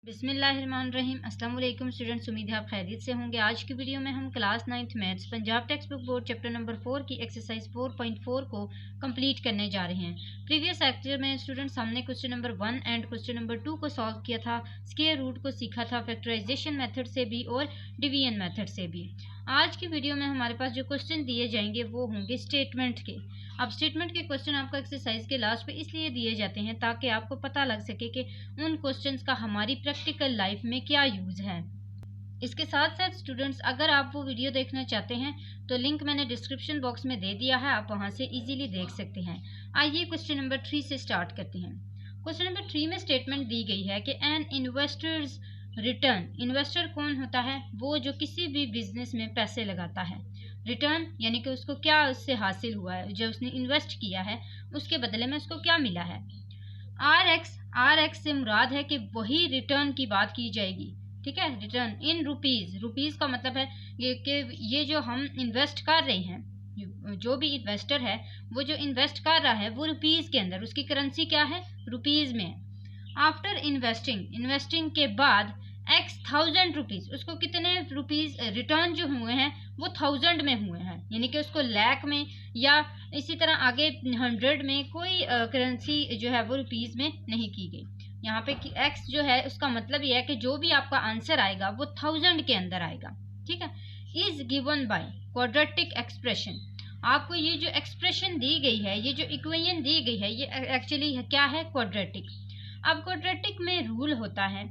बिस्मिल्लाहिर्रहमानिर्रहीम। अस्सलाम वालेकुम स्टूडेंट्स, उम्मीद है आप खैरियत से होंगे। आज की वीडियो में हम class 9th maths Punjab text book board chapter number 4 की एक्सरसाइज 4.4 को कंप्लीट करने जा रहे हैं। प्रीवियस लेक्चर में स्टूडेंट्स हमने question number 1 and question number 2 को सॉल्व किया था, स्क्वायर रूट को सीखा था फैक्टराइजेशन मेथड से भी और डिवीजन मेथड से भी। आज की वीडियो में हमारे पास जो क्वेश्चन दिए जाएंगे वो होंगे स्टेटमेंट के। अब स्टेटमेंट के क्वेश्चन आपको एक्सरसाइज के लास्ट पे इसलिए दिए जाते हैं ताकि आपको पता लग सके कि उन क्वेश्चंस का हमारी प्रैक्टिकल लाइफ में क्या यूज है। इसके साथ साथ स्टूडेंट्स, अगर आप वो वीडियो देखना चाहते हैं तो लिंक मैंने डिस्क्रिप्शन बॉक्स में दे दिया है, आप वहां से इजीली देख सकते हैं। आइए क्वेश्चन नंबर 3 से स्टार्ट करते हैं। क्वेश्चन नंबर 3 में स्टेटमेंट दी गई है कि एन इन्वेस्टर्स रिटर्न। इन्वेस्टर कौन होता है? वो जो किसी भी बिजनेस में पैसे लगाता है। रिटर्न यानी कि उसको क्या उससे हासिल हुआ है, जो उसने इन्वेस्ट किया है उसके बदले में उसको क्या मिला है। आर एक्स से मुराद है कि वही रिटर्न की बात की जाएगी। ठीक है, रिटर्न इन रुपीज। रुपीज का मतलब है ये कि ये जो हम इन्वेस्ट कर रहे हैं, जो भी इन्वेस्टर है वो जो इन्वेस्ट कर रहा है वो रुपीज के अंदर, उसकी करेंसी क्या है? रुपीज में। आफ्टर इन्वेस्टिंग, इन्वेस्टिंग के बाद एक्स थाउजेंड रुपीज, उसको कितने रुपीज रिटर्न जो हुए हैं वो 1000 में हुए हैं, यानी कि उसको लाख में या इसी तरह आगे 100 में कोई करेंसी जो है वो रुपीज में नहीं की गई। यहाँ पे एक्स जो है उसका मतलब ये है कि जो भी आपका आंसर आएगा वो 1000 के अंदर आएगा। ठीक है, is given by quadratic expression. आपको ये जो एक्सप्रेशन दी गई है, ये जो इक्वेशन दी गई है, ये एक्चुअली क्या है? क्वाड्रेटिक। अब क्वाड्रेटिक में रूल होता है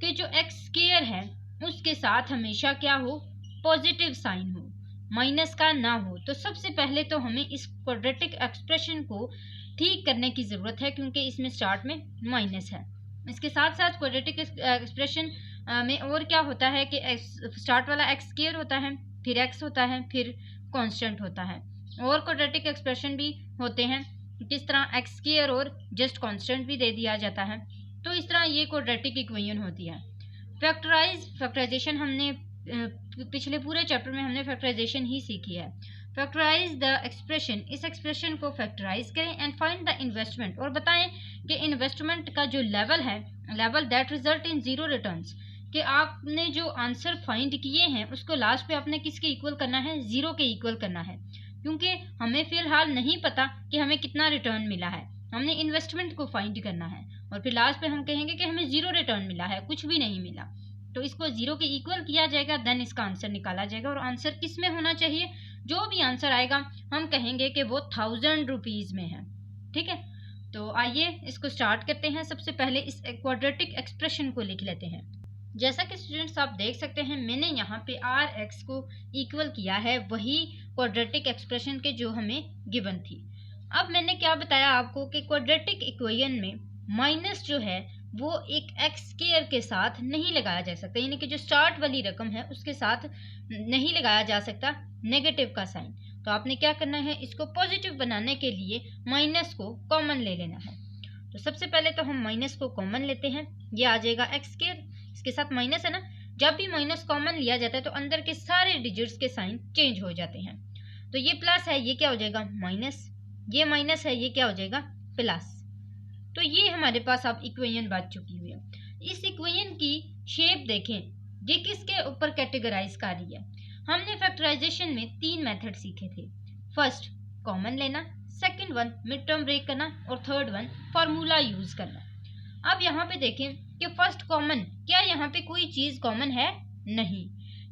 कि जो एक्स स्क्वायर है उसके साथ हमेशा क्या हो? पॉजिटिव साइन हो, माइनस का ना हो। तो सबसे पहले तो हमें इस क्वाड्रेटिक एक्सप्रेशन को ठीक करने की जरूरत है क्योंकि इसमें स्टार्ट में माइनस है। इसके साथ साथ क्वाड्रेटिक एक्सप्रेशन में और क्या होता है कि स्टार्ट वाला एक्स स्क्वायर होता है, फिर एक्स होता है, फिर कांस्टेंट होता है। और क्वाड्रेटिक एक्सप्रेशन भी होते हैं, किस तरह एक्स स्क्वायर और जस्ट कांस्टेंट भी दे दिया जाता है। तो इस तरह ये क्वाड्रेटिक इक्वेशन होती है। फैक्टराइजेशन हमने पिछले पूरे चैप्टर में हमने फैक्टराइजेशन ही सीखी है। फैक्टराइज द एक्सप्रेशन, इस एक्सप्रेशन को फैक्टराइज करें एंड फाइंड द इन्वेस्टमेंट, और बताएं कि इन्वेस्टमेंट का जो लेवल है, level that result in zero returns, कि आपने जो आंसर फाइंड किए हैं उसको लास्ट पे आपने किसके इक्वल करना है? जीरो के इक्वल करना है, क्योंकि हमें फिलहाल नहीं पता कि हमें कितना रिटर्न मिला है। हमने इन्वेस्टमेंट को फाइंड करना है और फिर लास्ट पे हम कहेंगे कि हमें जीरो रिटर्न मिला है, कुछ भी नहीं मिला। तो इसको जीरो के इक्वल किया जाएगा, देन इसका आंसर निकाला जाएगा। और आंसर किस में होना चाहिए? जो भी आंसर आएगा हम कहेंगे कि वो 1000 रुपीज में है। ठीक है, तो आइए इसको स्टार्ट करते हैं। सबसे पहले इस क्वाड्रेटिक एक्सप्रेशन को लिख लेते हैं। जैसा कि स्टूडेंट्स आप देख सकते हैं, मैंने यहाँ पे आर एक्स को इक्वल किया है वही क्वाड्रेटिक एक्सप्रेशन के जो हमें गिवन थी। अब मैंने क्या बताया आपको कि क्वाड्रेटिक इक्वेशन में माइनस जो है वो एक एक्स स्क्वायर के साथ नहीं लगाया जा सकता, यानी कि जो स्टार्ट वाली रकम है उसके साथ नहीं लगाया जा सकता नेगेटिव का साइन। तो आपने क्या करना है? इसको पॉजिटिव बनाने के लिए माइनस को कॉमन ले लेना है। तो सबसे पहले तो हम माइनस को कॉमन लेते हैं, ये आ जाएगा एक्स स्क्वायर, इसके साथ माइनस है ना। जब भी माइनस कॉमन लिया जाता है तो अंदर के सारे डिजिट्स के साइन चेंज हो जाते हैं। तो ये प्लस है, ये क्या हो जाएगा? माइनस। ये माइनस है, ये क्या हो जाएगा? प्लस। तो ये हमारे पास अब इक्वेशन बच चुकी हुई है। इस इक्वेशन की शेप देखें, ये किसके ऊपर कैटेगराइज कर रही है? हमने फैक्टराइजेशन में 3 मेथड सीखे थे। फर्स्ट कॉमन लेना, second one mid term break करना और थर्ड वन फार्मूला यूज करना। अब यहाँ पे देखें कि फर्स्ट कॉमन, क्या यहाँ पे कोई चीज कॉमन है? नहीं।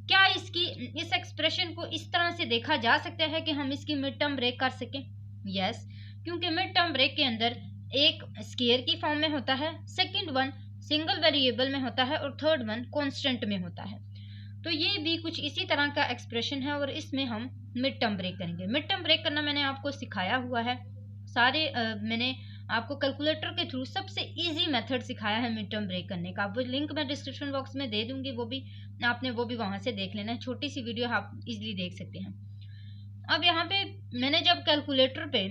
क्या इस एक्सप्रेशन को इस तरह से देखा जा सकता है कि हम इसकी मिड टर्म ब्रेक कर सकें? यस, क्योंकि मिड टर्म ब्रेक के अंदर एक स्क्वायर की फॉर्म में होता है, सेकंड वन सिंगल वेरिएबल में होता है और थर्ड वन कांस्टेंट में होता है। तो ये भी कुछ इसी तरह का एक्सप्रेशन है और इसमें हम मिड टर्म ब्रेक करेंगे। मिड टर्म ब्रेक करना मैंने आपको सिखाया हुआ है, सारे मैंने आपको कैलकुलेटर के थ्रू सबसे इजी मेथड सिखाया है मिड टर्म ब्रेक करने का। वो लिंक मैं डिस्क्रिप्शन बॉक्स में दे दूंगी, वो भी वहां से देख लेना है। छोटी सी वीडियो आप इजीली देख सकते हैं। अब यहाँ पे मैंने जब कैलकुलेटर पे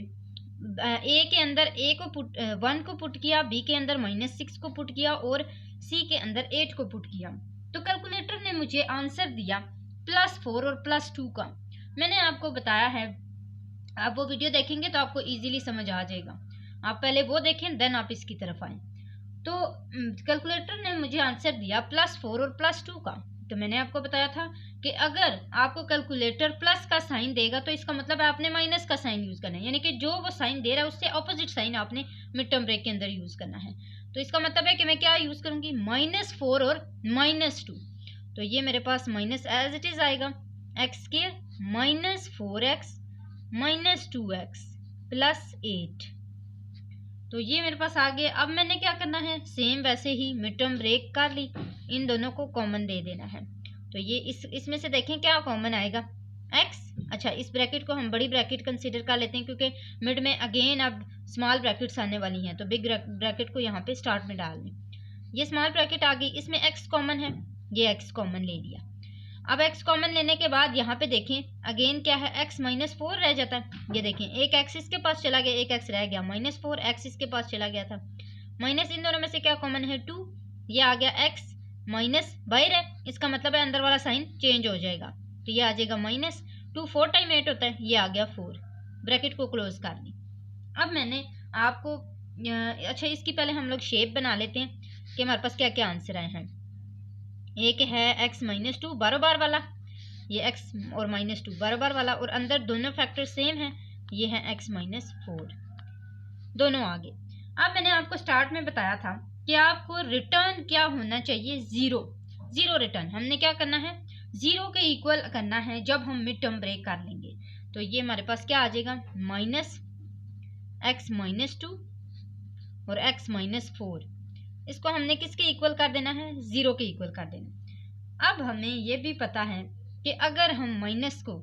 ए के अंदर ए को पुट 1 को पुट किया, बी के अंदर -6 को पुट किया और सी के अंदर 8 को पुट किया, तो कैलकुलेटर ने मुझे आंसर दिया +4 और +2 का। मैंने आपको बताया है, आप वो वीडियो देखेंगे तो आपको इजीली समझ आ जाएगा। आप पहले वो देखें, देन आप इसकी तरफ आए। तो कैलकुलेटर ने मुझे आंसर दिया +4 और +2 का। तो मैंने आपको बताया था कि अगर आपको कैलकुलेटर प्लस का साइन देगा तो इसका मतलब है आपने माइनस का साइन यूज करना है, यानी कि जो वो साइन दे रहा है उससे ऑपोजिट साइन आपने मिड टर्म ब्रेक के अंदर यूज करना है। तो इसका मतलब है कि मैं क्या यूज करूंगी, -4 और -2। तो ये मेरे पास माइनस एज इट इज आएगा, x² -4x -2x +8। तो ये मेरे पास आ गया। अब मैंने क्या करना है, सेम वैसे ही मिड टर्म ब्रेक कर ली, इन दोनों को कॉमन दे देना है। तो ये इसमें से देखें क्या कॉमन आएगा, x। अच्छा, इस ब्रैकेट को हम बड़ी ब्रैकेट कंसीडर कर लेते हैं क्योंकि मिड में अगेन अब स्मॉल ब्रैकेट्स आने वाली हैं, तो बिग ब्रैकेट को यहाँ पे स्टार्ट में डाल दें। ये स्मॉल ब्रैकेट आ गई, इसमें x कॉमन है, ये x कॉमन ले लिया। अब x कॉमन लेने के बाद यहाँ पे देखें अगेन क्या है, x -4 रह जाता है। ये देखें एक x इसके पास चला गया, एक x रह गया, -4 x इसके पास चला गया था, माइनस इन दोनों में से क्या कॉमन है, 2। ये आ गया x माइनस बाहर है, इसका मतलब है अंदर वाला साइन चेंज हो जाएगा, तो ये आ जाएगा -2। 4 टाइम 8 होता है, ये आ गया 4। ब्रैकेट को क्लोज कर दी। अब मैंने आपको अच्छा इसकी पहले हम लोग शेप बना लेते हैं कि हमारे पास क्या क्या आंसर आए हैं। एक है x -2 बार वाला, ये x और -2 बार वाला, और अंदर दोनों फैक्टर सेम है, ये है x -4, दोनों आगे। अब मैंने आपको स्टार्ट में बताया था कि आपको रिटर्न क्या होना चाहिए, जीरो रिटर्न। हमने क्या करना है, 0 के इक्वल करना है जब हम मिड टर्म ब्रेक कर लेंगे। तो ये हमारे पास क्या आ जाएगा, -x -2 और x -4, इसको हमने किसके इक्वल कर देना है, 0 के इक्वल कर देना। अब हमें ये भी पता है कि अगर हम माइनस को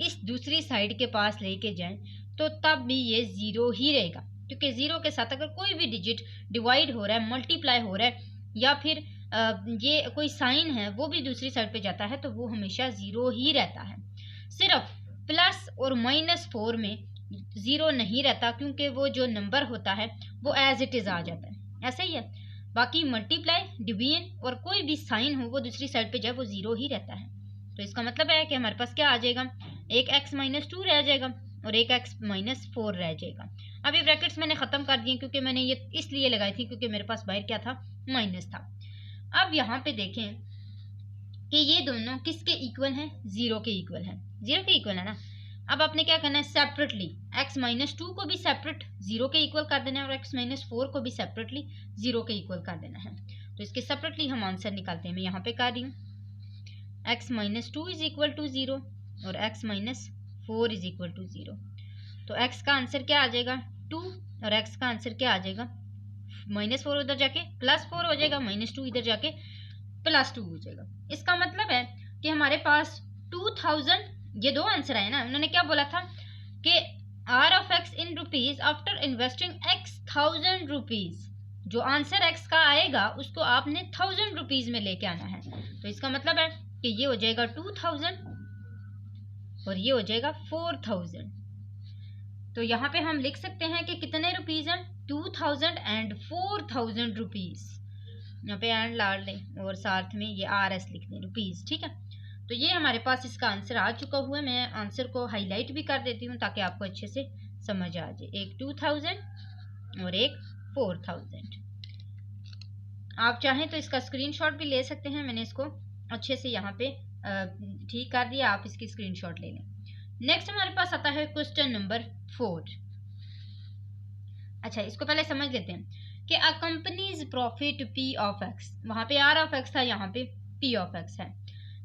इस दूसरी साइड के पास लेके जाएं तो तब भी ये 0 ही रहेगा, क्योंकि 0 के साथ अगर कोई भी डिजिट डिवाइड हो रहा है, मल्टीप्लाई हो रहा है, या फिर ये कोई साइन है वो भी दूसरी साइड पे जाता है, तो वो हमेशा 0 ही रहता है। सिर्फ प्लस और -4 में 0 नहीं रहता, क्योंकि वो जो नंबर होता है वो एज इट इज आ जाता है, ऐसे ही है। बाकी मल्टीप्लाई, डिवीजन और कोई भी साइन हो वो दूसरी साइड पे जाए वो 0 ही रहता है। तो इसका मतलब है कि हमारे पास क्या आ जाएगा, एक x -2 रह जाएगा और एक x -4 रह जाएगा। अब ये ब्रैकेट्स मैंने खत्म कर दिए क्योंकि मैंने ये इसलिए लगाई थी क्योंकि मेरे पास बाहर क्या था, माइनस था। अब यहाँ पे देखें कि ये दोनों किसके इक्वल हैं, 0 के इक्वल है, 0 के इक्वल है ना। अब आपने क्या करना है, सेपरेटली x -2 को भी सेपरेट 0 के इक्वल कर देना है और x -4 को भी सेपरेटली 0 के इक्वल कर देना है। तो इसके सेपरेटली हम आंसर निकालते हैं। मैं यहाँ पे कर रही हूँ, x -2 = 0 और x -4 = 0। तो x का आंसर क्या आ जाएगा, 2, और x का आंसर क्या आ जाएगा, -4 उधर जाके +4 हो जाएगा, -2 इधर जाके +2 हो जाएगा। इसका मतलब है कि हमारे पास 2000, ये दो आंसर आए ना। उन्होंने क्या बोला था कि r of x in rupees after investing x 1000 rupees, जो आंसर x का आएगा उसको आपने 1000 रुपीज में लेके आना है। तो इसका मतलब है कि ये हो जाएगा 2000 और ये हो जाएगा 4000। तो यहाँ पे हम लिख सकते हैं कि कितने रुपीज हैं, 2000 एंड 4000 रुपीज। यहाँ पे एंड लाड़ लें और साथ में ये RS लिख दें, रुपीज, ठीक है। तो ये हमारे पास इसका आंसर आ चुका हुआ है। मैं आंसर को हाईलाइट भी कर देती हूँ ताकि आपको अच्छे से समझ आ जाए। एक 2000 और एक 4000। आप चाहें तो इसका स्क्रीनशॉट भी ले सकते हैं, मैंने इसको अच्छे से यहाँ पे ठीक कर दिया, आप इसकी स्क्रीनशॉट ले लें। नेक्स्ट हमारे पास आता है क्वेश्चन नंबर 4। अच्छा, इसको पहले समझ लेते हैं कि a companies profit P of x, वहाँ पे R of x था, यहाँ पे P of x है,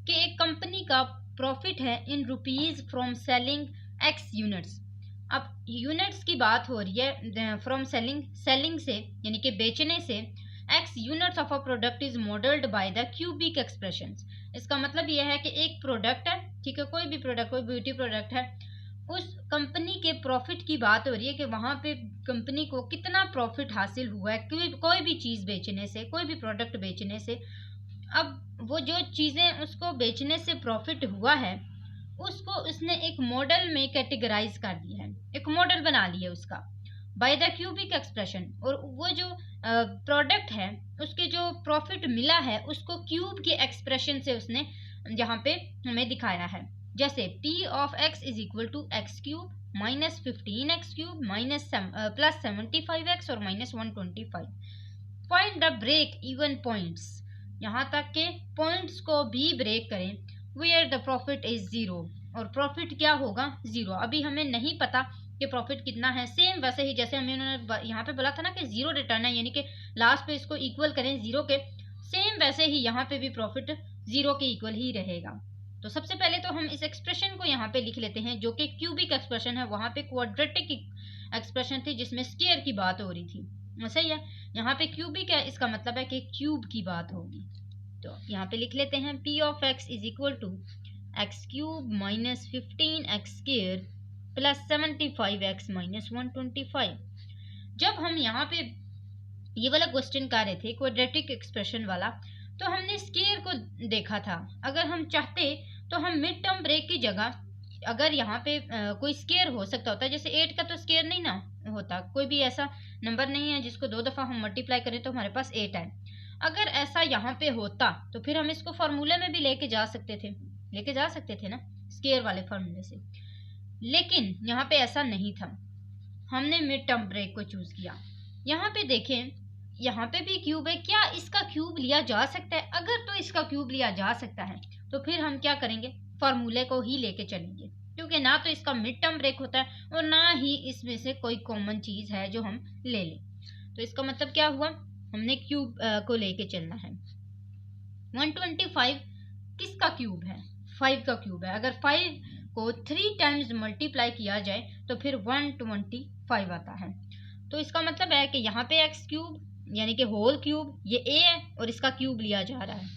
कि एक कंपनी का प्रॉफिट है in rupees from selling x units. अब यूनिट्स की बात हो रही है, फ्रॉम सेलिंग से यानी कि बेचने से, x units of a product is modelled by the cubic expressions. इसका मतलब यह है कि एक प्रोडक्ट है, ठीक है, कोई भी प्रोडक्ट, कोई ब्यूटी प्रोडक्ट है, उस कंपनी के प्रॉफिट की बात हो रही है कि वहां पे कंपनी को कितना प्रॉफिट हासिल हुआ है कोई भी चीज बेचने से, कोई भी प्रोडक्ट बेचने से। अब वो जो चीजें उसको बेचने से प्रॉफिट हुआ है उसको उसने एक मॉडल में कैटेगराइज कर दिया है, एक मॉडल बना लिया उसका बाय द क्यूबिक एक्सप्रेशन। और वो जो प्रोडक्ट है उसके जो प्रॉफिट मिला है उसको क्यूब के एक्सप्रेशन से उसने यहाँ पे हमें दिखाया है। जैसे P of x is equal to x³ -15x³ +75x और -125। Find the break even points, यहाँ तक के पॉइंट्स को भी ब्रेक करें, where the profit is zero, और प्रॉफिट क्या होगा, जीरो। अभी हमें नहीं पता कि प्रॉफिट कितना है। सेम वैसे ही जैसे हमें उन्होंने यहाँ पे बोला था ना कि जीरो रिटर्न है, यानी कि लास्ट पे इसको इक्वल करें जीरो के, सेम वैसे ही यहाँ पे भी प्रॉफिट जीरो के इक्वल ही रहेगा। तो सबसे पहले तो हम इस एक्सप्रेशन को यहाँ पे लिख लेते हैं, जो कि क्यूबिक एक्सप्रेशन है। वहां पे क्वाड्रेटिक एक्सप्रेशन थी जिसमें स्क्वायर की बात हो रही थी, सही है। यहाँ पे क्यूबिक है, इसका मतलब है कि क्यूब की बात होगी। तो यहाँ पे लिख लेते हैं p of x is equal to x cube minus 15x square plus 75x minus 125। जब हम यहाँ पे ये वाला क्वेश्चन कर रहे थे क्वाड्रेटिक एक्सप्रेशन वाला, तो हमने स्क्वायर को देखा था। अगर हम चाहते तो हम मिड टर्म ब्रेक की जगह, अगर यहाँ पे कोई स्क्वायर हो सकता होता है, जैसे 8 का तो स्क्वायर नहीं ना होता, कोई भी ऐसा नंबर नहीं है जिसको 2 दफ़ा हम मल्टीप्लाई करें तो हमारे पास 8 है। अगर ऐसा यहाँ पे होता तो फिर हम इसको फार्मूले में भी लेके जा सकते थे ना, स्क्वायर वाले फार्मूले से। लेकिन यहाँ पे ऐसा नहीं था, हमने मिड टर्म ब्रेक को चूज किया। यहाँ पे देखें, यहाँ पे भी क्यूब है, क्या इसका क्यूब लिया जा सकता है? अगर तो इसका क्यूब लिया जा सकता है तो फिर हम क्या करेंगे, फार्मूले को ही लेके चलेंगे, क्योंकि ना तो इसका मिड टर्म ब्रेक होता है और ना ही इसमें से कोई कॉमन चीज है जो हम ले लें। तो इसका मतलब क्या हुआ, हमने क्यूब को लेके चलना है। 125 किसका क्यूब है, 5 का क्यूब है। अगर 5 को 3 टाइम्स मल्टीप्लाई किया जाए तो फिर 125 आता है। तो इसका मतलब है कि यहाँ पे एक्स क्यूब यानी कि होल क्यूब ये ए है और इसका क्यूब लिया जा रहा है,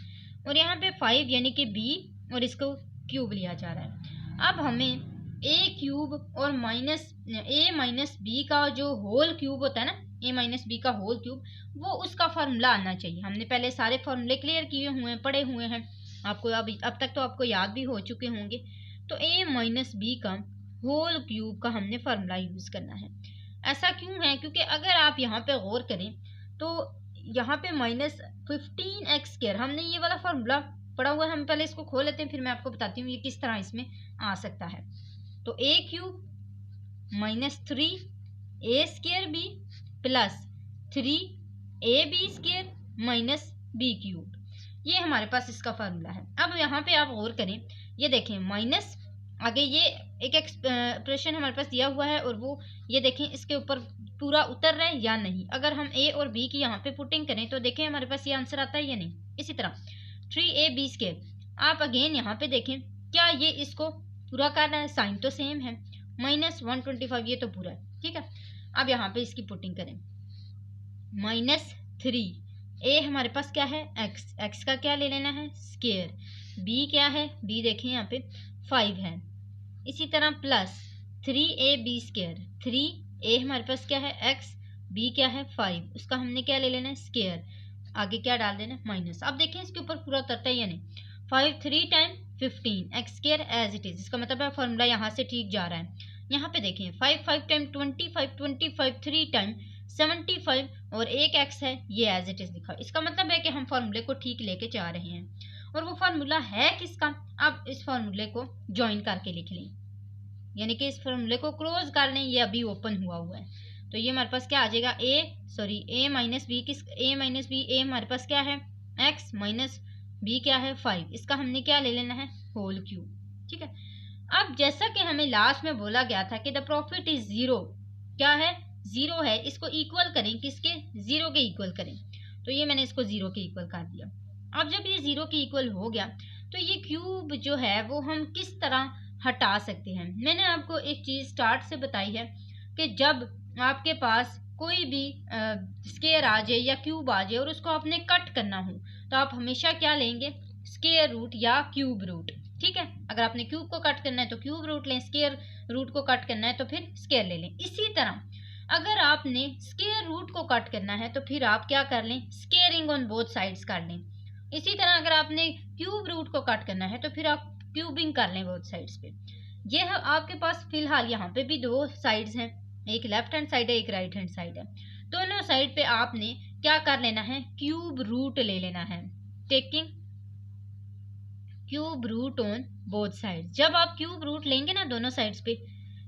और यहाँ पे 5 यानी कि बी और इसको क्यूब लिया जा रहा है। अब हमें ए क्यूब और ए माइनस बी का जो होल क्यूब होता है ना, ए माइनस बी का होल क्यूब, वो उसका फार्मूला आना चाहिए। हमने पहले सारे फार्मूले क्लियर किए हुए हैं, पढ़े हुए हैं, आपको अब तक तो आपको याद भी हो चुके होंगे। तो ए माइनस बी का होल क्यूब का हमने फार्मूला यूज करना है। ऐसा क्यों है, क्योंकि अगर आप यहाँ पे गौर करें तो यहाँ पे माइनस 15x स्क्वायर, हमने ये वाला फार्मूला पढ़ा हुआ है, हम पहले इसको खोल लेते हैं, फिर मैं आपको बताती हूँ ये किस तरह इसमें आ सकता है। तो a cube minus 3 a square b plus 3ab square minus b cube, ये हमारे पास इसका फार्मूला है। अब यहाँ पे आप गौर करें, ये देखें माइनस आगे ये एक एक्सप्रेशन हमारे पास दिया हुआ है और वो ये देखें इसके ऊपर पूरा उतर रहा है या नहीं। अगर हम ए और बी की यहाँ पे पुटिंग करें तो देखें हमारे पास ये आंसर आता है या नहीं। इसी तरह 3ab स्क्वायर, आप अगेन यहाँ पे देखें क्या ये इसको पूरा कर रहा है, साइन तो सेम है, माइनस 125 ये तो पूरा है, ठीक है। अब यहाँ पे इसकी पुटिंग करें, माइनस 3 ए हमारे पास क्या है एक्स का क्या ले लेना है स्क्वायर, बी क्या है बी देखें यहाँ पे 5 है, इसी तरह प्लस 3ab स्क्वायर, 3a हमारे पास क्या है एक्स, b क्या है 5, उसका हमने क्या ले लेना है स्क्वायर, आगे क्या डाल देना है माइनस। अब देखें इसके ऊपर पूरा उतरता है या नहीं, 5 3 time 15 x square as it is, इसका मतलब है फॉर्मूला यहाँ से ठीक जा रहा है। यहाँ पे देखें 5 5 टाइम 25 3 टाइम 75 और एक एक्स है ये एज इट इज लिखा, इसका मतलब है कि हम फॉर्मूले को ठीक लेके जा रहे हैं। और वो फार्मूला है किसका, अब इस फार्मूले को ज्वाइन करके लिख लें, यानी कि इस फार्मूले को क्लोज कर लें, ये अभी ओपन हुआ है। तो ये हमारे पास क्या आ जाएगा ए माइनस बी ए हमारे पास क्या है एक्स माइनस बी क्या है 5, इसका हमने क्या ले लेना है होल क्यूब, ठीक है। अब जैसा कि हमें लास्ट में बोला गया था कि द प्रॉफिट इज जीरो, क्या है जीरो है, इसको इक्वल करें किसके, जीरो के इक्वल करें। तो ये मैंने इसको जीरो के इक्वल कर दिया। अब जब ये जीरो के इक्वल हो गया तो ये क्यूब जो है वो हम किस तरह हटा सकते हैं। मैंने आपको एक चीज स्टार्ट से बताई है कि जब आपके पास कोई भी स्क्वायर आ जाए या क्यूब आ जाए और उसको आपने कट करना हो तो आप हमेशा क्या लेंगे, स्क्वायर रूट या क्यूब रूट, ठीक है। अगर आपने क्यूब को कट करना है तो क्यूब रूट लें, स्क्वायर रूट को कट करना है तो फिर स्क्वायर ले लें। इसी तरह अगर आपने स्क्वायर रूट को कट करना है तो फिर आप क्या कर लें, स्क्वायरिंग ऑन बोथ साइड्स कर लें। इसी तरह अगर आपने क्यूब रूट को कट करना है तो फिर आप क्यूबिंग कर लें बोथ साइड्स पे। ये है आपके पास फिलहाल यहाँ पे भी दो साइड्स हैं, एक लेफ्ट हैंड साइड है एक राइट हैंड साइड है, दोनों साइड पे आपने क्या कर लेना है क्यूब रूट ले लेना है, taking cube root on both side. जब आप क्यूब रूट लेंगे ना दोनों साइड्स पे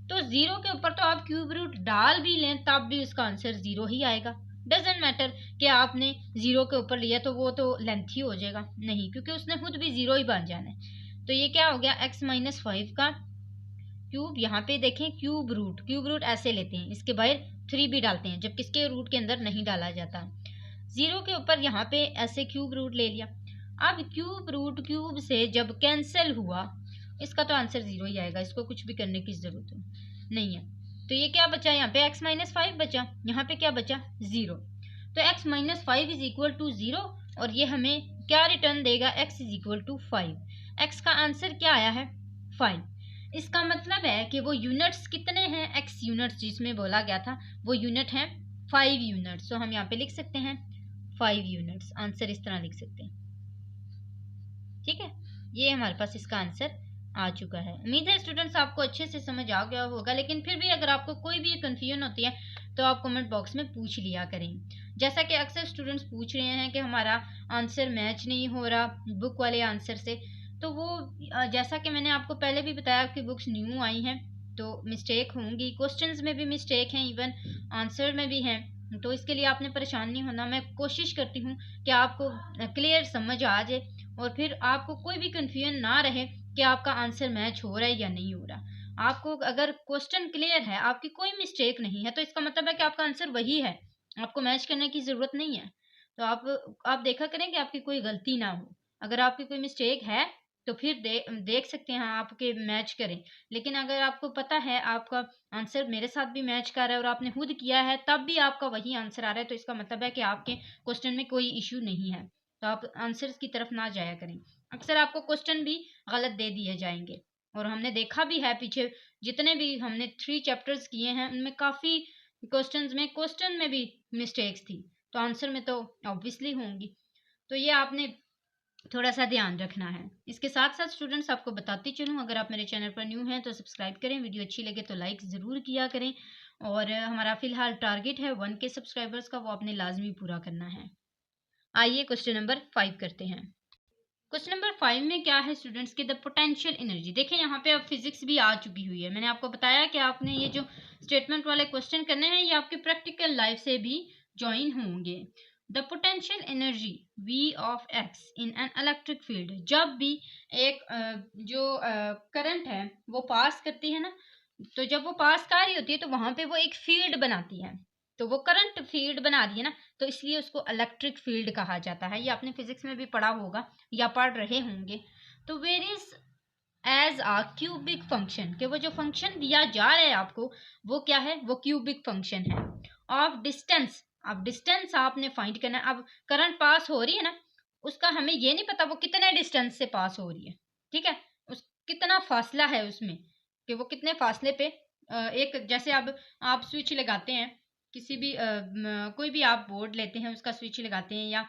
तो जीरो के ऊपर तो आप क्यूब रूट डाल भी लें तब भी उसका आंसर जीरो ही आएगा, डजेंट मैटर कि आपने 0 के ऊपर लिया तो वो तो लेंथ ही हो जाएगा, नहीं, क्योंकि उसने खुद भी 0 ही बन जाना है। तो ये क्या हो गया, x-5 का क्यूब, यहाँ पे देखें क्यूब रूट ऐसे लेते हैं, इसके बाहर 3 भी डालते हैं, जब किसके रूट के अंदर नहीं डाला जाता। 0 के ऊपर यहाँ पे ऐसे क्यूब रूट ले लिया। अब क्यूब रूट क्यूब से जब कैंसिल हुआ, इसका तो आंसर 0 ही आएगा, इसको कुछ भी करने की जरूरत नहीं है। तो ये क्या बचा, यहाँ पे x-5 बचा, यहाँ पे क्या बचा 0। तो x-5 इज इक्वल टू 0, और ये हमें क्या रिटर्न देगा, x is equal to 5। x का आंसर क्या आया है 5। इसका मतलब है कि वो यूनिट्स कितने हैं, x यूनिट्स जिसमें बोला गया था वो यूनिट है 5 यूनिट्स। तो हम यहाँ पे लिख सकते हैं 5 यूनिट्स, आंसर इस तरह लिख सकते हैं। ठीक है, ये हमारे पास इसका आंसर आ चुका है। उम्मीद है स्टूडेंट्स आपको अच्छे से समझ आ गया होगा, लेकिन फिर भी अगर आपको कोई भी कंफ्यूजन होती है तो आप कमेंट बॉक्स में पूछ लिया करें। जैसा कि अक्सर स्टूडेंट्स पूछ रहे हैं कि हमारा आंसर मैच नहीं हो रहा बुक वाले आंसर से, तो वो जैसा कि मैंने आपको पहले भी बताया कि बुक्स न्यू आई हैं तो मिस्टेक होंगी, क्वेश्चंस में भी मिस्टेक हैं, इवन आंसर में भी हैं। तो इसके लिए आपने परेशान नहीं होना, मैं कोशिश करती हूँ कि आपको क्लियर समझ आ जाए और फिर आपको कोई भी कंफ्यूजन ना रहे कि आपका आंसर मैच हो रहा है या नहीं हो रहा। आपको अगर क्वेश्चन क्लियर है, आपकी कोई मिस्टेक नहीं है, तो इसका मतलब है कि आपका आंसर वही है, आपको मैच करने की जरूरत नहीं है। तो आप देखा करें कि आपकी कोई गलती ना हो। अगर आपकी कोई मिस्टेक है तो फिर देख सकते हैं आपके मैच करें, लेकिन अगर आपको पता है आपका आंसर मेरे साथ भी मैच कर रहा है और आपने खुद किया है तब भी आपका वही आंसर आ रहा है, तो इसका मतलब है कि आपके क्वेश्चन में कोई इश्यू नहीं है। तो आप आंसर्स की तरफ ना जाया करें, अक्सर आपको क्वेश्चन भी गलत दे दिए जाएंगे। और हमने देखा भी है पीछे जितने भी हमने 3 चैप्टर्स किए हैं उनमें काफ़ी क्वेश्चन में भी मिस्टेक्स थी, तो आंसर में तो ऑब्वियसली होंगी। तो ये आपने थोड़ा सा ध्यान रखना है। इसके साथ साथ स्टूडेंट्स आपको बताती चलूँ, अगर आप मेरे चैनल पर न्यू हैं तो सब्सक्राइब करें, वीडियो अच्छी लगे तो लाइक ज़रूर किया करें, और हमारा फिलहाल टारगेट है 1K सब्सक्राइबर्स का, वो आपने लाजमी पूरा करना है। आइए क्वेश्चन नंबर 5 करते हैं। क्वेश्चन नंबर 5 में क्या है स्टूडेंट्स की, द पोटेंशियल एनर्जी। देखिए यहाँ पे अब फिजिक्स भी आ चुकी हुई है, मैंने आपको बताया कि आपने ये जो स्टेटमेंट वाले क्वेश्चन करने हैं ये आपके प्रैक्टिकल लाइफ से भी ज्वाइन होंगे। The potential energy V of X in an electric field, जब भी एक जो करंट है वो पास करती है ना, तो जब वो पास कर रही होती है तो वहां पे वो एक फील्ड बनाती है, तो वो करंट फील्ड बना रही है ना, तो इसलिए उसको इलेक्ट्रिक फील्ड कहा जाता है। ये आपने फिजिक्स में भी पढ़ा होगा या पढ़ रहे होंगे। तो वेरियस एज आ क्यूबिक फंक्शन, कि वो जो फंक्शन दिया जा रहा है आपको वो क्या है, वो क्यूबिक फंक्शन है ऑफ डिस्टेंस। अब डिस्टेंस आपने फाइंड करना है। अब करंट पास हो रही है ना, उसका हमें ये नहीं पता वो कितने डिस्टेंस से पास हो रही है, ठीक है, उस कितना फासला है उसमें, कि वो कितने फासले पे एक जैसे अब आप स्विच लगाते हैं किसी भी कोई भी आप बोर्ड लेते हैं उसका स्विच लगाते हैं, या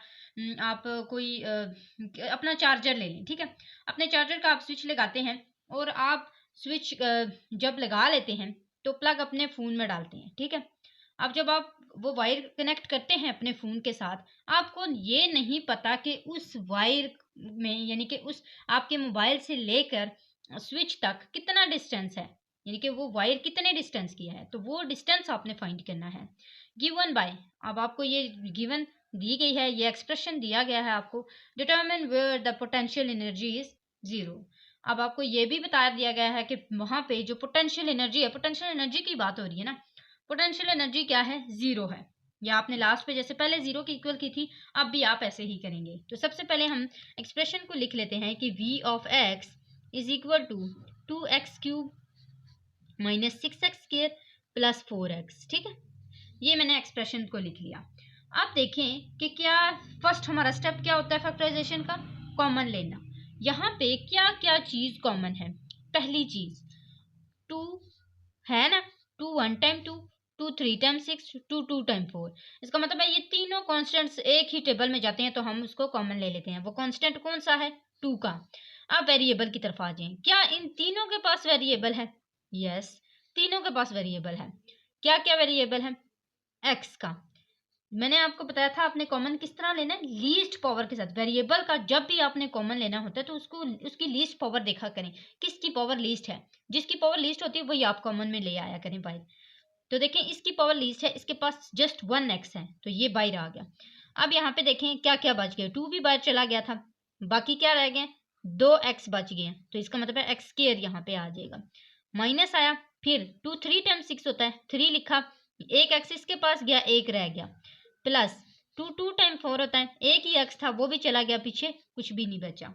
आप कोई अपना चार्जर ले लें, ठीक है, अपने चार्जर का आप स्विच लगाते हैं और आप स्विच जब लगा लेते हैं तो प्लग अपने फ़ोन में डालते हैं, ठीक है। अब जब आप वो वायर कनेक्ट करते हैं अपने फ़ोन के साथ, आपको ये नहीं पता कि उस वायर में यानी कि उस आपके मोबाइल से लेकर स्विच तक कितना डिस्टेंस है, यानी कि वो वायर कितने डिस्टेंस की है, तो वो डिस्टेंस आपने फाइंड करना है। गिवन बाय, अब आपको ये गिवन दी गई है, ये एक्सप्रेशन दिया गया है आपको, determine where the potential energy is 0। अब आपको ये भी बता दिया गया है कि वहां पे जो पोटेंशियल एनर्जी है, पोटेंशियल एनर्जी की बात हो रही है ना, पोटेंशियल एनर्जी क्या है, 0 है। या आपने लास्ट पे जैसे पहले 0 की इक्वल की थी, अब भी आप ऐसे ही करेंगे। तो सबसे पहले हम एक्सप्रेशन को लिख लेते हैं कि v of x is equal to 2x³ -6x² plus 4x, ठीक है, ये मैंने एक्सप्रेशन को लिख लिया। अब देखें कि क्या फर्स्ट हमारा स्टेप क्या होता है फैक्टराइजेशन का, कॉमन लेना। यहाँ पे क्या क्या चीज कॉमन है, पहली चीज 2 है ना, 2 1 टाइम 2, 2 3 टाइम 6, 2 2 टाइम 4। इसका मतलब है ये तीनों कॉन्स्टेंट्स एक ही टेबल में जाते हैं, तो हम उसको कॉमन ले लेते हैं। वो कॉन्स्टेंट कौन सा है, 2 का। अब वेरिएबल की तरफ आ जाएं, क्या इन तीनों के पास वेरिएबल है, यस, तीनों के पास वेरिएबल है। क्या क्या वेरिएबल है, एक्स का, मैंने आपको बताया था आपने कॉमन किस तरह लेना है, लीस्ट पावर के साथ। वेरिएबल का जब भी आपने कॉमन लेना होता है तो उसको उसकी लीस्ट पावर देखा करें, किसकी पावर लीस्ट है, जिसकी पावर लीस्ट होती है वही आप कॉमन में ले आया करें भाई। तो देखें इसकी पावर लीस्ट है, इसके पास जस्ट 1x है, तो ये बाहर आ गया। अब यहाँ पे देखें क्या क्या बच गया, 2 भी बाहर चला गया था, बाकी क्या रह गए, 2x बच गए, तो इसका मतलब है x स्क्वायर यहाँ पे आ जाएगा। माइनस आया, फिर 2 3 टाइम 6 होता है, 3 लिखा, एक x इसके पास गया, एक रह गया, प्लस 2 2 टाइम 4 होता है, एक ही x था वो भी चला गया पीछे, कुछ भी नहीं बचा।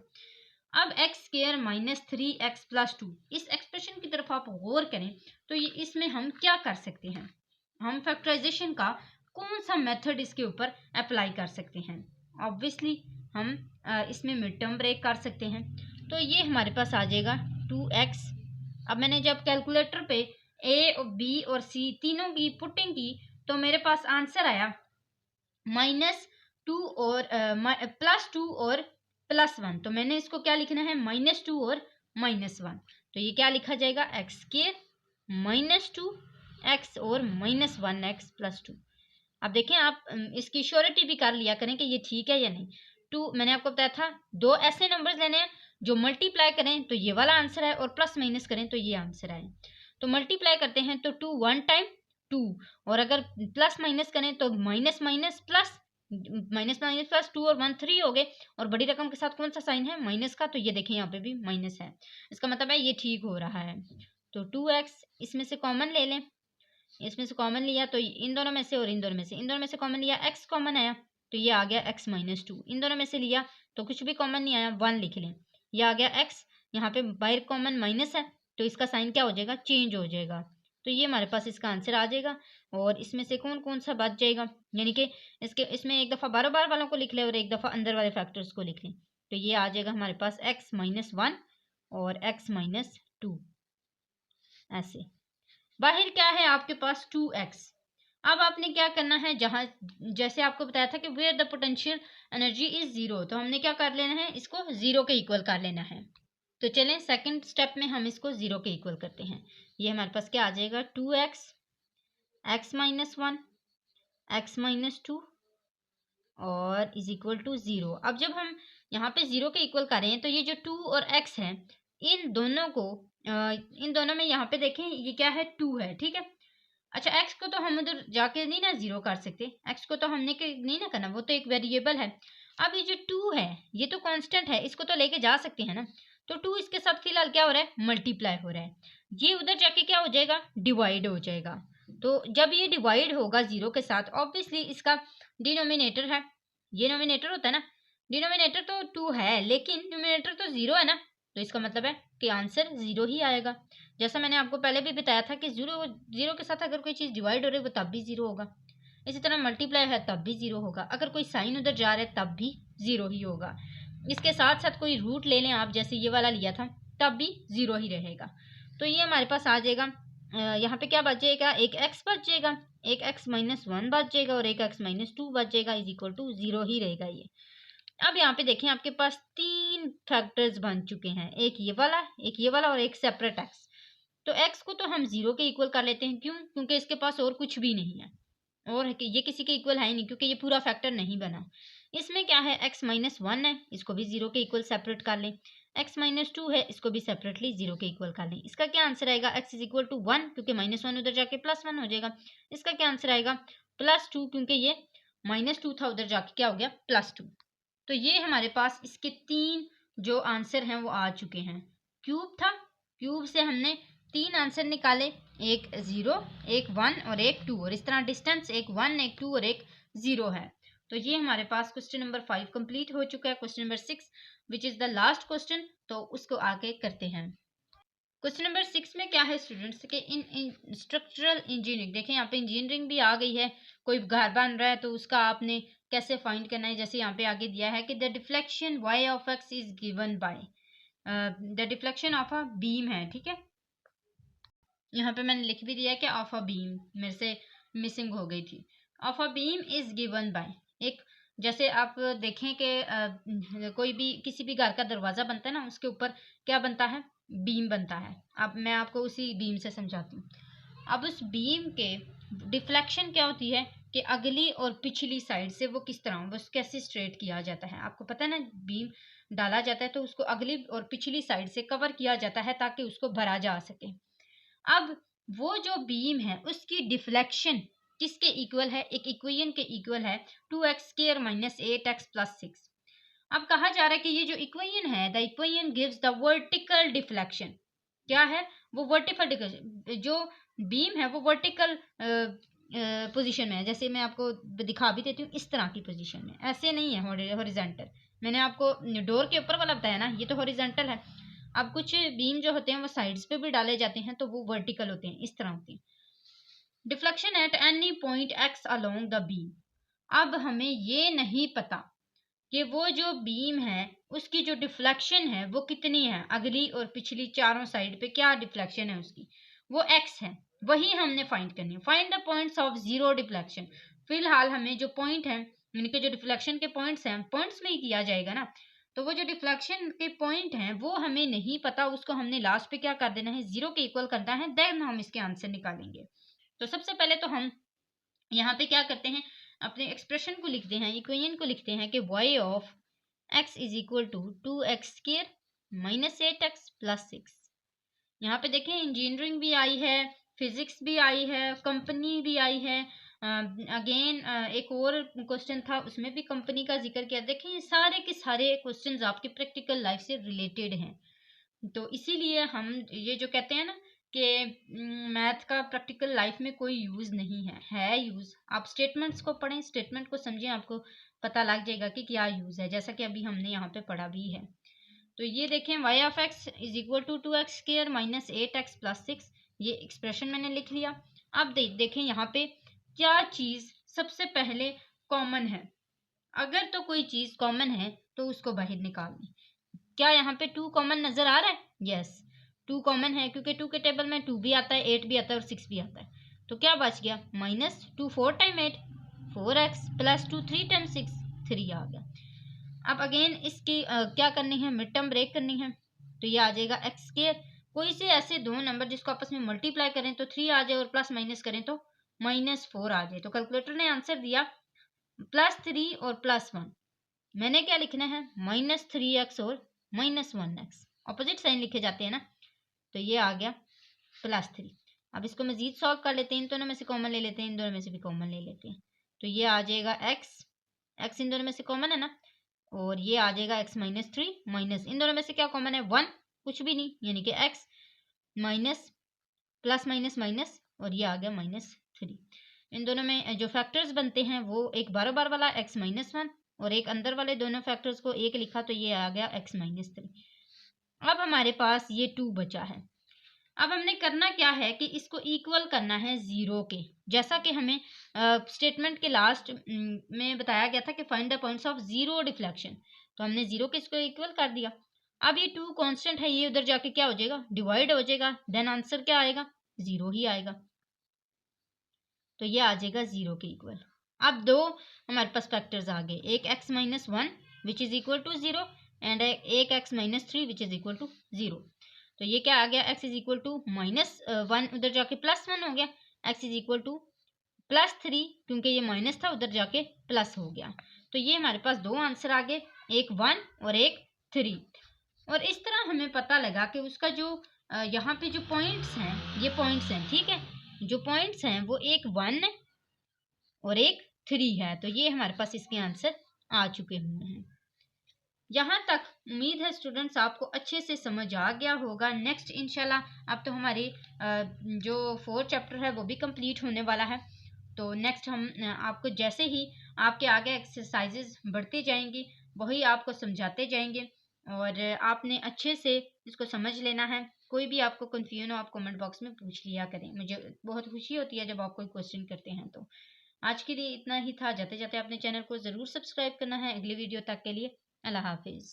अब x square minus 3x plus 2, इस एक्सप्रेशन की तरफ आप गौर करें तो ये इसमें हम क्या कर सकते हैं, हम फैक्टराइजेशन का कौन सा मेथड इसके ऊपर अप्लाई कर सकते हैं। ऑब्वियसली हम इसमें मिड टर्म ब्रेक कर सकते हैं, तो ये हमारे पास आ जाएगा 2x। अब मैंने जब कैलकुलेटर पे a और b और c तीनों की पुटिंग की तो मेरे पास आंसर आया -2 और +2 और +1, तो मैंने इसको क्या लिखना है, -2 और -1, तो ये क्या लिखा जाएगा, एक्स स्क्वायर -2x और -1x + 2। अब देखें आप इसकी श्योरिटी भी कर लिया करें कि ये ठीक है या नहीं। 2 मैंने आपको बताया था, 2 ऐसे नंबर्स लेने हैं जो मल्टीप्लाई करें तो ये वाला आंसर है और प्लस माइनस करें तो ये आंसर है। तो मल्टीप्लाई करते हैं तो 2 1 टाइम 2, और अगर प्लस माइनस करें तो minus minus plus, minus minus plus 2 और 1 3 हो गए, और बड़ी रकम के साथ कौन सा साइन है, माइनस का, तो ये देखें यहाँ पे भी माइनस है, इसका मतलब है ये ठीक हो रहा है। तो 2x इसमें से कॉमन ले लें, इसमें से कॉमन लिया तो इन दोनों में से और इन दोनों में से, इन दोनों में से कॉमन लिया, x कॉमन आया तो ये आ गया x -2, इन दोनों में से लिया तो कुछ भी कॉमन नहीं आया, 1 लिख लें, ये आ गया x, यहाँ पे बाहर कॉमन माइनस है तो इसका साइन क्या हो जाएगा, चेंज हो जाएगा, तो ये हमारे पास इसका आंसर आ जाएगा। और इसमें से कौन कौन सा बच जाएगा, यानी कि इसमें एक दफ़ा बार बार वालों को लिख लें और एक दफ़ा अंदर वाले फैक्टर्स को लिख लें, तो ये आ जाएगा हमारे पास x -1 और x -2, ऐसे। बाहर क्या है आपके पास 2x। अब आपने क्या करना है, जहां जैसे आपको बताया था कि where the potential energy is 0, तो हमने क्या कर लेना है, इसको 0 के इक्वल कर लेना है। तो चलें सेकंड स्टेप में हम इसको 0 के इक्वल करते हैं। ये हमारे पास क्या आ जाएगा, 2x x -1 x -2 और इज इक्वल टू 0। अब जब हम यहाँ पे 0 के इक्वल करें तो ये जो 2 और x है, इन दोनों को इन दोनों में यहाँ पे देखें ये क्या है, 2 है, ठीक है। अच्छा, x को तो हम उधर जाके नहीं ना 0 कर सकते, x को तो हमने नहीं ना करना, वो तो एक वेरिएबल है। अब ये जो 2 है ये तो कांस्टेंट है, इसको तो लेके जा सकते हैं ना, तो 2 इसके साथ फिलहाल क्या हो रहा है, मल्टीप्लाई हो रहा है, ये उधर जाके क्या हो जाएगा, डिवाइड हो जाएगा। तो जब ये डिवाइड होगा 0 के साथ, ऑब्वियसली इसका डिनोमिनेटर है, ये नोमिनेटर होता है ना, डिनोमिनेटर तो 2 है लेकिन न्यूमिनेटर तो 0 है ना, तो इसका मतलब है कि आंसर 0 ही आएगा। जैसा मैंने आपको पहले भी बताया था कि 0 के साथ अगर कोई चीज़ डिवाइड हो रही है वो तब भी 0 होगा, इसी तरह मल्टीप्लाई है तब भी 0 होगा, अगर कोई साइन उधर जा रहा है तब भी 0 ही होगा। इसके साथ साथ कोई रूट ले लें आप, जैसे ये वाला लिया था, तब भी 0 ही रहेगा। तो ये हमारे पास आ जाएगा, यहाँ पे क्या बच जाएगा, एक x बच जाएगा, एक x -1 बच जाएगा और एक x -2 बच जाएगा, इज इक्वल टू 0 ही रहेगा ये। अब यहाँ पे देखें आपके पास 3 फैक्टर्स बन चुके हैं, एक ये वाला, एक ये वाला और एक सेपरेट x। तो x को तो हम 0 के इक्वल कर लेते हैं, क्यों, क्योंकि इसके पास और कुछ भी नहीं है और ये किसी के इक्वल है ही नहीं, क्योंकि ये पूरा फैक्टर नहीं बना। इसमें क्या है, x -1 है, इसको भी 0 के इक्वल सेपरेट कर लें, x -2 है, इसको भी सेपरेटली 0 के इक्वल कर लें। इसका क्या आंसर आएगा, x इज इक्वल टू 1, क्योंकि -1 उधर जाके +1 हो जाएगा। इसका क्या आंसर आएगा, +2, क्योंकि ये -2 था उधर जाके क्या हो गया, +2। तो ये हमारे पास इसके 3 जो आंसर हैं वो आ चुके हैं। क्यूब था, क्यूब से हमने 3 आंसर निकाले, एक 0, एक 1 और एक 2, और इस तरह डिस्टेंस एक 1 एक 2 और एक 0 है। तो ये हमारे पास क्वेश्चन नंबर 5 कंप्लीट हो चुका है। Question number 6 which is the last question, तो उसको आगे करते हैं। क्वेश्चन नंबर 6 में क्या है स्टूडेंट्स के, इन स्ट्रक्चरल इंजीनियरिंग, देखें यहाँ पे इंजीनियरिंग भी आ गई है, कोई घर बन रहा है तो उसका आपने कैसे फाइंड करना है। जैसे यहाँ पे आगे दिया है कि the deflection y of x is given by, the deflection of a beam है, ठीक है। यहाँ पे मैंने लिख भी दिया है कि ऑफ अ बीम, मेरे से मिसिंग हो गई थी, of a beam is given by, एक जैसे आप देखें कि कोई भी किसी भी घर का दरवाज़ा बनता है ना, उसके ऊपर क्या बनता है, बीम बनता है। अब मैं आपको उसी बीम से समझाती हूँ। अब उस बीम के डिफ्लेक्शन क्या होती है कि अगली और पिछली साइड से वो किस तरह, वो कैसे स्ट्रेट किया जाता है, आपको पता है ना, बीम डाला जाता है तो उसको अगली और पिछली साइड से कवर किया जाता है ताकि उसको भरा जा सके। अब वो जो बीम है उसकी डिफ्लेक्शन किसके इक्वल है, एक इक्वेशन के इक्वल है 2x² - 8x + 6। अब कहा जा रहा है कि ये जो इक्वेशन है, the equation gives the vertical deflection. क्या है वो वर्टिकल, जो बीम है वो वर्टिकल पोजीशन में है। जैसे मैं आपको दिखा भी देती हूँ, इस तरह की पोजीशन में, ऐसे नहीं है हॉरिजेंटल। मैंने आपको डोर के ऊपर वाला बताया ना, ये तो हॉरिजेंटल है। अब कुछ बीम जो होते हैं वो साइड्स पे भी डाले जाते हैं, तो वो वर्टिकल होते हैं, इस तरह होते हैं। Deflection at any point x along the beam. अब हमें ये नहीं पता कि वो जो बीम है उसकी जो डिफ्लेक्शन है वो कितनी है, अगली और पिछली चारों साइड पे क्या डिफ्लेक्शन है उसकी, वो एक्स है। वही हमने फाइंड करनी है। Find the points of zero deflection. फिलहाल हमें जो पॉइंट है, यानी कि जो डिफ्लेक्शन के पॉइंट्स हैं, पॉइंट्स में ही किया जाएगा ना, तो वो जो डिफ्लेक्शन के पॉइंट हैं वो हमें नहीं पता, उसको हमने लास्ट पे क्या कर देना है, जीरो के इक्वल करना है, देन हम इसके आंसर निकालेंगे। तो सबसे पहले तो हम यहाँ पे क्या करते हैं, अपने एक्सप्रेशन को लिखते हैं, इक्वेशन को लिखते हैं कि y of x is equal to 2x² - 8x + 6। यहाँ पे देखें इंजीनियरिंग भी आई है, फिजिक्स भी आई है, कंपनी भी आई है। अगेन एक और क्वेश्चन था, उसमें भी कंपनी का जिक्र किया। देखें ये सारे के सारे क्वेश्चंस आपकी प्रैक्टिकल लाइफ से रिलेटेड हैं। तो इसीलिए हम ये जो कहते हैं ना कि मैथ का प्रैक्टिकल लाइफ में कोई यूज़ नहीं है यूज़। आप स्टेटमेंट्स को पढ़ें, स्टेटमेंट को समझें, आपको पता लग जाएगा कि क्या यूज़ है, जैसा कि अभी हमने यहाँ पे पढ़ा भी है। तो ये देखें y of x is equal to 2x² - 8x + 6, ये एक्सप्रेशन मैंने लिख लिया। अब देखें यहाँ पे क्या चीज़ सबसे पहले कॉमन है। अगर तो कोई चीज़ कॉमन है तो उसको बाहर निकाल लें। क्या यहाँ पे 2 कॉमन नजर आ रहा है? यस, 2 कॉमन है, क्योंकि 2 के टेबल में 2 भी आता है, 8 भी आता है और 6 भी आता है। तो क्या बच गया, -2 4 टाइम 8 4x + 2 3 टाइम 6 3 आ गया। अब अगेन इसकी क्या करनी है, मिड टर्म ब्रेक करनी है। तो ये आ जाएगा x²। कोई से ऐसे दो नंबर जिसको आपस में मल्टीप्लाई करें तो 3 आ जाए और प्लस माइनस करें तो -4 आ जाए। तो कैलकुलेटर ने आंसर दिया +3 और +1। मैंने क्या लिखना है, -3x और -1x, ऑपोजिट साइन लिखे जाते हैं ना। तो ये आ गया +3। अब इसको मजीद सॉल्व कर लेते हैं, इन दोनों में से कॉमन ले लेते हैं, इन दोनों में से भी कॉमन ले लेते हैं। तो ये आ जाएगा x इन दोनों में से कॉमन है ना, और ये आ जाएगा x -3 माइनस इन दोनों में से क्या कॉमन है, 1, कुछ भी नहीं, यानी कि x minus plus minus minus, और ये आ गया -3। इन दोनों में जो फैक्टर्स बनते हैं वो एक बार बार वाला x -1 और एक अंदर वाले दोनों फैक्टर्स को एक लिखा, तो ये आ गया x -3। अब हमारे पास ये 2 बचा है। अब हमने करना क्या है कि इसको इक्वल करना है जीरो के, जैसा कि हमें स्टेटमेंट के लास्ट में बताया गया था कि find the points of zero deflection. तो हमने जीरो के इसको इक्वल कर दिया। अब ये 2 कांस्टेंट है, ये उधर जाके क्या हो जाएगा, डिवाइड हो जाएगा, देन आंसर क्या आएगा, जीरो ही आएगा। तो ये आ जाएगा जीरो के इक्वल। अब दो हमारे पास फैक्टर्स आ गए, एक x -1 which is equal to 0 and एक x -3 which is equal to 0। तो ये क्या आ गया, x इज इक्वल टू -1 उधर जाके +1 हो गया, x इज इक्वल टू +3 क्योंकि ये माइनस था, उधर जाके प्लस हो गया। तो ये हमारे पास दो आंसर आ गए, एक 1 और एक 3। और इस तरह हमें पता लगा कि उसका जो यहाँ पे जो पॉइंट्स हैं, ये पॉइंट्स हैं, ठीक है, जो पॉइंट्स हैं वो एक 1 और एक 3 है। तो ये हमारे पास इसके आंसर आ चुके हुए हैं। यहाँ तक उम्मीद है स्टूडेंट्स आपको अच्छे से समझ आ गया होगा। नेक्स्ट इंशाल्लाह अब तो हमारी जो 4 चैप्टर है वो भी कंप्लीट होने वाला है। तो नेक्स्ट हम आपको जैसे ही आपके आगे एक्सरसाइजेज बढ़ते जाएंगी वही आपको समझाते जाएंगे, और आपने अच्छे से इसको समझ लेना है। कोई भी आपको कंफ्यूजन हो आप कमेंट बॉक्स में पूछ लिया करें, मुझे बहुत खुशी होती है जब आप कोई क्वेश्चन करते हैं। तो आज के लिए इतना ही था। जाते जाते अपने चैनल को ज़रूर सब्सक्राइब करना है। अगली वीडियो तक के लिए अल्लाह हाफिज़।